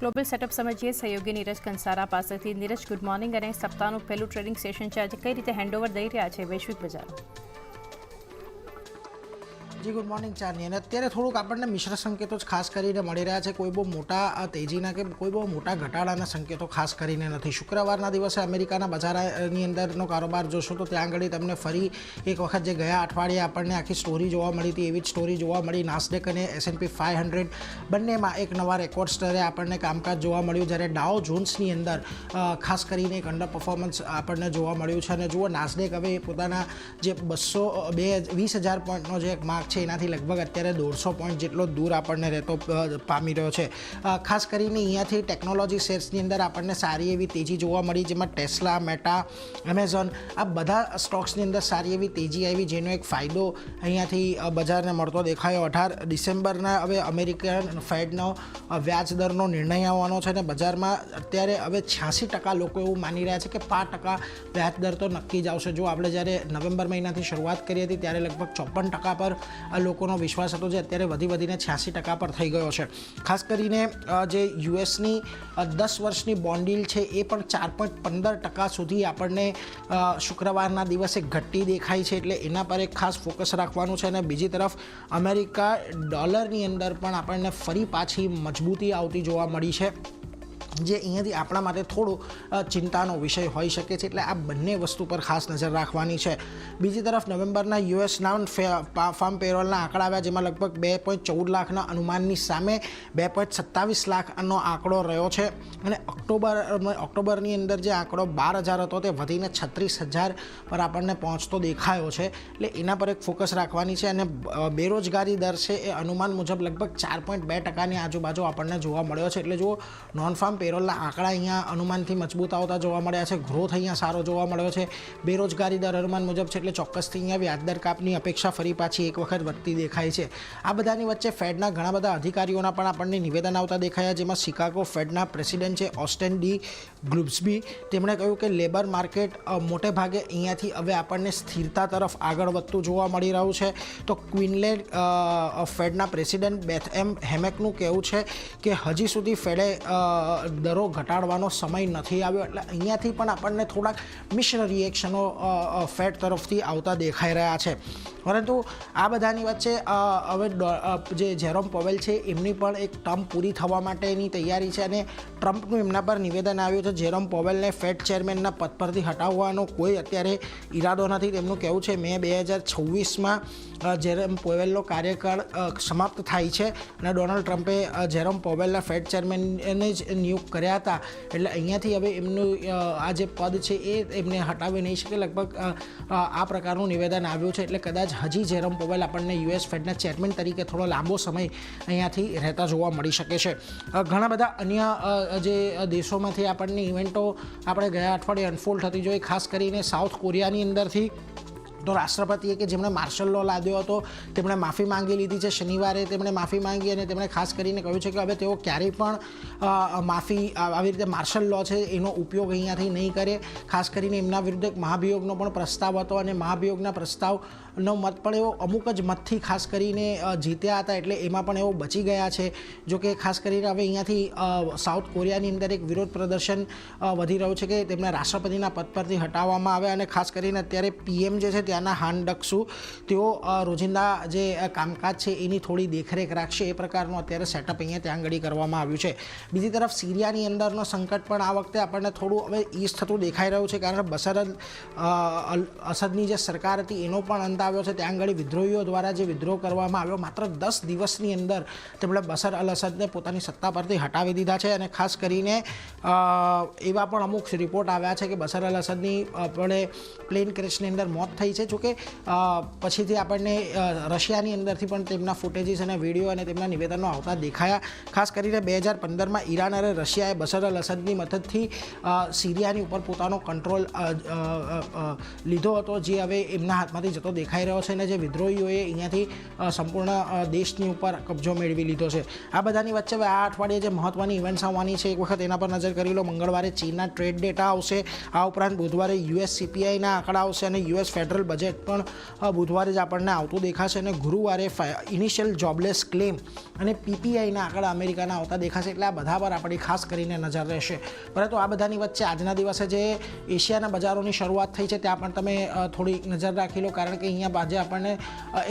Global setup સમજીએ સહયોગી નીરજ કંસારા પાસેથી. Neeraj, good morning. અને સપ્તાહનું પહેલું ટ્રેડિંગ સેશન છે, આજે કઈ રીતે હેન્ડઓવર દઈ રહ્યા છે વૈશ્વિક બજારો? જી ગુડ મોર્નિંગ ચારની. અને અત્યારે થોડુંક આપણને મિશ્ર સંકેતો જ ખાસ કરીને મળી રહ્યા છે. કોઈ બહુ મોટા તેજીના કે કોઈ બહુ મોટા ઘટાડાના સંકેતો ખાસ કરીને નથી. શુક્રવારના દિવસે અમેરિકાના બજારની અંદરનો કારોબાર જોશો તો ત્યાં આગળ તમને ફરી એક વખત જે ગયા અઠવાડિયે આપણને આખી સ્ટોરી જોવા મળી હતી એવી જ સ્ટોરી જોવા મળી. નાસ્ડેક અને S&P 500 બંનેમાં એક નવા રેકોર્ડ સ્તરે આપણને કામકાજ જોવા મળ્યું, જ્યારે ડાઉ જોન્સની અંદર ખાસ કરીને એક અંડર પરફોર્મન્સ આપણને જોવા મળ્યું છે. અને જુઓ, નાસ્ડેક હવે પોતાના જે 20,000 પોઈન્ટનો જે એક માર્ક છે એનાથી લગભગ અત્યારે 150 પોઈન્ટ જેટલો દૂર આપણને રહેતો પામી રહ્યો છે. ખાસ કરીને અહીંયાથી ટેકનોલોજી શેર્સની અંદર આપણને સારી એવી તેજી જોવા મળી, જેમાં ટેસ્લા, મેટા, એમેઝોન આ બધા સ્ટોક્સની અંદર સારી એવી તેજી આવી, જેનો એક ફાયદો અહીંયાથી બજારને મળતો દેખાયો. 18 ડિસેમ્બરના હવે અમેરિકન ફેડનો વ્યાજ દરનો નિર્ણય આવવાનો છે અને બજારમાં અત્યારે હવે 86% લોકો એવું માની રહ્યા છે કે 5% વ્યાજ દર તો નક્કી જ આવશે. જો આપણે જ્યારે નવેમ્બર મહિનાથી શરૂઆત કરી હતી ત્યારે લગભગ 54% પર આ લોકોનો વિશ્વાસ હતો, જે અત્યારે વધીને 86% પર થઈ ગયો છે. ખાસ કરીને જે યુએસની 10 વર્ષની બોન્ડ યીલ્ડ છે એ પણ 4.15% સુધી આપણને શુક્રવારના દિવસે ઘટી દેખાય છે, એટલે એના પર એક ખાસ ફોકસ રાખવાનું છે. અને બીજી તરફ અમેરિકા ડોલરની અંદર પણ આપણને ફરી પાછી મજબૂતી આવતી જોવા મળી છે, જે અહીંયાથી આપણા માટે થોડો ચિંતાનો વિષય હોઈ શકે છે. એટલે આ બંને વસ્તુ પર ખાસ નજર રાખવાની છે. બીજી તરફ નવેમ્બરના યુએસ નોન ફાર્મ પેરોલના આંકડા આવ્યા, જેમાં લગભગ 2.14 લાખના અનુમાનની સામે 2.27 લાખનો આંકડો રહ્યો છે. અને ઓક્ટોબરની અંદર જે આંકડો 12,000 હતો તે વધીને 36,000 પર આપણને પહોંચતો દેખાયો છે, એટલે એના પર એક ફોકસ રાખવાની છે. અને બેરોજગારી દર છે એ અનુમાન મુજબ લગભગ 4.2%ની આજુબાજુ આપણને જોવા મળ્યો છે. એટલે જો નોન ફાર્મ પેરોલના આંકડા અહીંયા અનુમાનથી મજબૂત આવતા જોવા મળ્યા છે, ગ્રોથ અહીંયા સારો જોવા મળ્યો છે, બેરોજગારી દર અનુમાન મુજબ છે, એટલે ચોક્કસથી અહીંયા વ્યાજદર કાપની અપેક્ષા ફરી પાછી એક વખત વધતી દેખાય છે. આ બધાની વચ્ચે ફેડના ઘણા બધા અધિકારીઓના પણ આપણને નિવેદન આવતા દેખાયા, જેમાં શિકાગો ફેડના પ્રેસિડેન્ટ છે ઓસ્ટેન ડી ગ્લુબ્સબી, તેમણે કહ્યું કે લેબર માર્કેટ મોટે ભાગે અહીંયાથી હવે આપણને સ્થિરતા તરફ આગળ વધતું જોવા મળી રહ્યું છે. તો ક્વિનલેન્ડ ફેડના પ્રેસિડેન્ટ બેથ એમ હેમેકનું કહેવું છે કે હજી સુધી ફેડે દરો ઘટાડવાનો સમય નથી આવ્યો, એટલે અહીંયાથી પણ આપણને થોડાક મિશ્ર રિએક્શનો ફેડ તરફથી આવતા દેખાઈ રહ્યા છે. પરંતુ આ બધાની વચ્ચે હવે જે જેરોમ પોવેલ છે એમની પણ એક ટર્મ પૂરી થવા માટેની તૈયારી છે, અને ટ્રમ્પનું એમના પર નિવેદન આવ્યું છે. જેરોમ પોવેલને ફેડ ચેરમેનના પદ પરથી હટાવવાનો કોઈ અત્યારે ઈરાદો નથી. તેમનું કહેવું છે મે 2026માં જેરોમ પોવેલનો કાર્યકાળ સમાપ્ત થાય છે, અને ડોનાલ્ડ ટ્રમ્પે જેરોમ પોવેલના ફેડ ચેરમેનને જ નિયુક્ત કર્યા હતા, એટલે અહીંયાથી હવે એમનું આ જે પદ છે એ એમને હટાવી નહીં શકે. લગભગ આ પ્રકારનું નિવેદન આવ્યું છે, એટલે કદાચ હજી જેરોમ પોવેલ આપણને યુએસ ફેડના ચેરમેન તરીકે થોડો લાંબો સમય અહીંયાથી રહેતા જોવા મળી શકે છે. ઘણા બધા અન્ય જે દેશોમાંથી આપણને ઇવેન્ટો આપણે ગયા અઠવાડિયે અનફોલ્ડ થતી જોઈ, ખાસ કરીને સાઉથ કોરિયાની અંદરથી તો રાષ્ટ્રપતિએ કે જેમણે માર્શલ લો લાદ્યો હતો તેમણે માફી માંગી લીધી છે. શનિવારે તેમણે માફી માંગી અને તેમણે ખાસ કરીને કહ્યું છે કે હવે તેઓ ક્યારેય પણ આવી રીતે માર્શલ લો છે એનો ઉપયોગ અહીંયાથી નહીં કરે. ખાસ કરીને એમના વિરુદ્ધ એક મહાભિયોગનો પણ પ્રસ્તાવ હતો, અને મહાભિયોગના પ્રસ્તાવનો મત પણ એવો અમુક જ મતથી ખાસ કરીને જીત્યા હતા, એટલે એમાં પણ એવો બચી ગયા છે. જો કે ખાસ કરીને હવે અહીંયાથી સાઉથ કોરિયાની અંદર એક વિરોધ પ્રદર્શન વધી રહ્યું છે કે તેમને રાષ્ટ્રપતિના પદ પરથી હટાવવામાં આવે. અને ખાસ કરીને અત્યારે પીએમ જે છે ત્યાંના હાન ડક્સુ, તેઓ રોજિંદા જે કામકાજ છે એની થોડી દેખરેખ રાખશે, એ પ્રકારનું અત્યારે સેટઅપ અહીંયા ત્યાં આગળ કરવામાં આવ્યું છે. બીજી તરફ સિરિયાની અંદરનો સંકટ પણ આ વખતે આપણને થોડું હવે ઈઝ થતું દેખાઈ રહ્યું છે, કારણ કે બશર અલ અસદની જે સરકાર હતી એનો પણ અંત આવ્યો છે. ત્યાં આગળ વિદ્રોહીઓ દ્વારા જે વિદ્રોહ કરવામાં આવ્યો, માત્ર 10 દિવસની અંદર તેમણે બશર અલ અસદને પોતાની સત્તા પરથી હટાવી દીધા છે. અને ખાસ કરીને એવા પણ અમુક રિપોર્ટ આવ્યા છે કે બશર અલ અસદની આપણે પ્લેન ક્રેશની અંદર મોત થઈ છે. જોકે પછીથી આપણને રશિયાની અંદરથી પણ તેમના ફૂટેજીસ અને વિડીયો અને તેમના નિવેદનો આવતા દેખાયા. ખાસ કરીને 2015માં ઈરાન અને રશિયાએ બશર અલ અસદની મદદથી સિરિયાની ઉપર પોતાનો કંટ્રોલ લીધો હતો, જે હવે એમના હાથમાંથી જતો દેખાય દેખાઈ રહ્યો છે અને જે વિદ્રોહીઓએ અહીંયાથી સંપૂર્ણ દેશની ઉપર કબજો મેળવી લીધો છે. આ બધાની વચ્ચે હવે આ અઠવાડિયે જે મહત્ત્વની ઇવેન્ટ્સ આવવાની છે એક વખત એના પર નજર કરી લો. મંગળવારે ચીનના ટ્રેડ ડેટા આવશે. આ ઉપરાંત બુધવારે યુએસ CPIના આંકડા આવશે અને યુએસ ફેડરલ બજેટ પણ બુધવારે જ આપણને આવતું દેખાશે અને ગુરુવારે ઇનિશિયલ જોબલેસ ક્લેમ અને PPIના આંકડા અમેરિકાના આવતા દેખાશે. એટલે આ બધા પર આપણી ખાસ કરીને નજર રહેશે. પરંતુ આ બધાની વચ્ચે આજના દિવસે જે એશિયાના બજારોની શરૂઆત થઈ છે ત્યાં પણ તમે થોડી નજર રાખી લો, કારણ કે અહીંયા આજે આપણને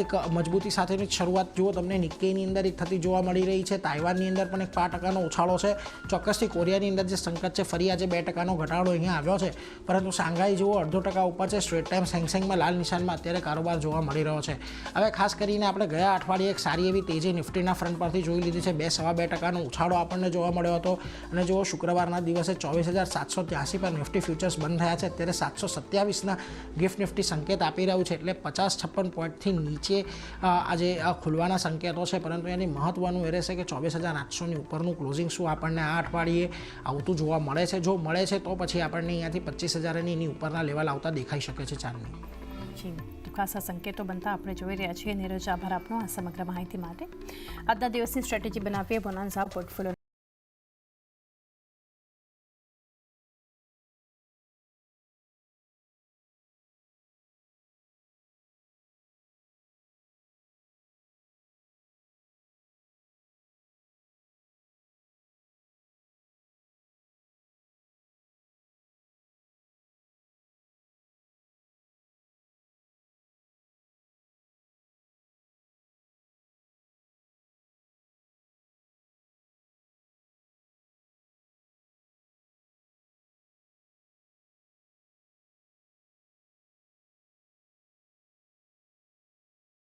એક મજબૂતી સાથેની શરૂઆત જુઓ તમને નિક્કેઈની અંદર એક થતી જોવા મળી રહી છે. તાઇવાનની અંદર પણ એક 5% ઉછાળો છે. ચોક્કસથી કોરિયાની અંદર જે સંકટ છે ફરી આજે 2% ઘટાડો અહીંયા આવ્યો છે. પરંતુ શાંઘાઈ જુઓ 0.5% ઉપર છે. સ્ટ્રેટ ટાઈમ સેંગસેંગમાં લાલ નિશાનમાં અત્યારે કારોબાર જોવા મળી રહ્યો છે. હવે ખાસ કરીને આપણે ગયા અઠવાડિયે એક સારી એવી તેજી નિફ્ટીના ફ્રન્ટ પરથી જોઈ લીધી છે. 2.25% ઉછાળો આપણને જોવા મળ્યો હતો અને જો શુક્રવારના દિવસે 24,783 પર નિફ્ટી ફ્યુચર્સ બંધ થયા છે. અત્યારે 727ના ગિફ્ટ નિફ્ટી સંકેત આપી રહ્યું છે. એટલે 50-56 પોઈન્ટથી નીચે આજે ખુલવાના સંકેતો છે. પરંતુ એની મહત્વનું એ રહેશે કે 24,800ની ઉપરનું ક્લોઝિંગ શું આપણને આ અઠવાડિયે આવતું જોવા મળે છે. જો મળે છે તો પછી આપણને અહીંયાથી 25,000ની એની ઉપરના લેવલ આવતા દેખાઈ શકે છે ચારની. જી, તો ખાસ આ સંકેતો બનતા આપણે જોઈ રહ્યા છીએ. નીરજ, આભાર આપનો આ સમગ્ર માહિતી માટે. આજના દિવસની સ્ટ્રેટેજી બનાવીએ બોનાન્ઝા પોર્ટફોલિયો